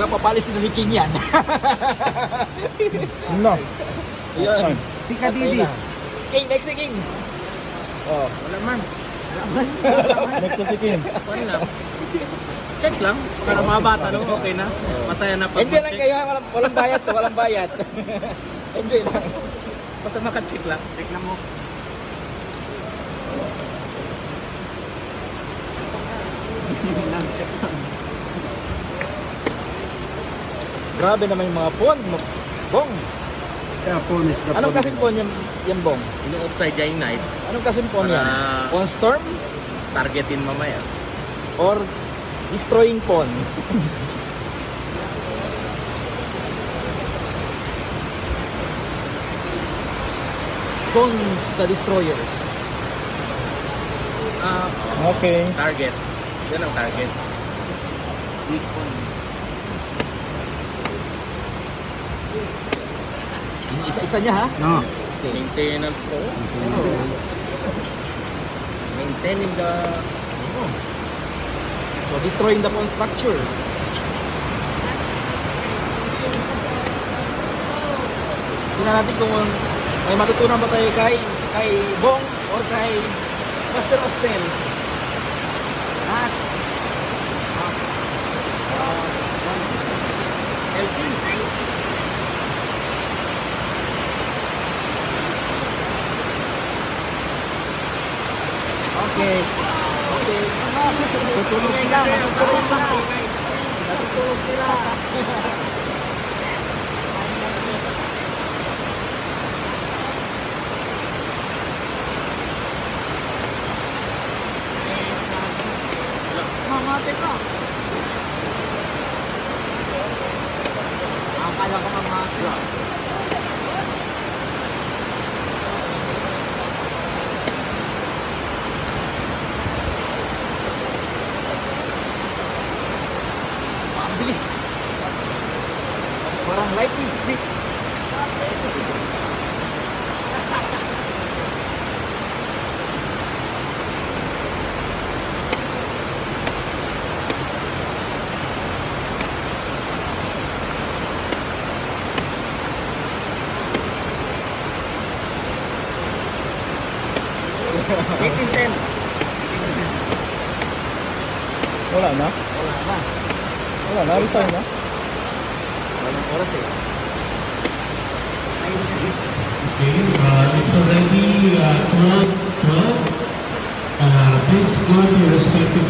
Baka papalis na ni King yan. No. Yun. Si Kadidi. King, next si King. Oh. Wala man. Next to si Kim. Wala lang. Check lang. Para mga bata, no? Okay na. Masaya na pag Enjoy lang kayo ha. Walang bayad to, walang bayad. Enjoy lang. Basta maka-check lang. Check lang mo. Grabe naman yung mga phone. Bong. Kaya phone is the Anong kasing phone yan Bong? Yung outside yung night, Anong kasing phone yan? Para- Phone storm? targetin mamaya. Or destroying phone? Phones the destroyers. Ah, Okay. target. Yan ang target. Yung isa-isa niya ha? No. Okay. Maintenance po. Maintaining the... So destroying the phone structure. Tingnan natin kung may matutunan ba tayo kay Bong or kay Master of Pen. At okay. Okay. Tutulog sila. Natutulog sila. Natutulog sila. Mamate ka. Akala ko mamate. Ang bilis. Parang lightning speed. Wala na? Wala na. Wala na? Resign na? Walang oras eh. Okay, it's already 12:12. Please go to your respective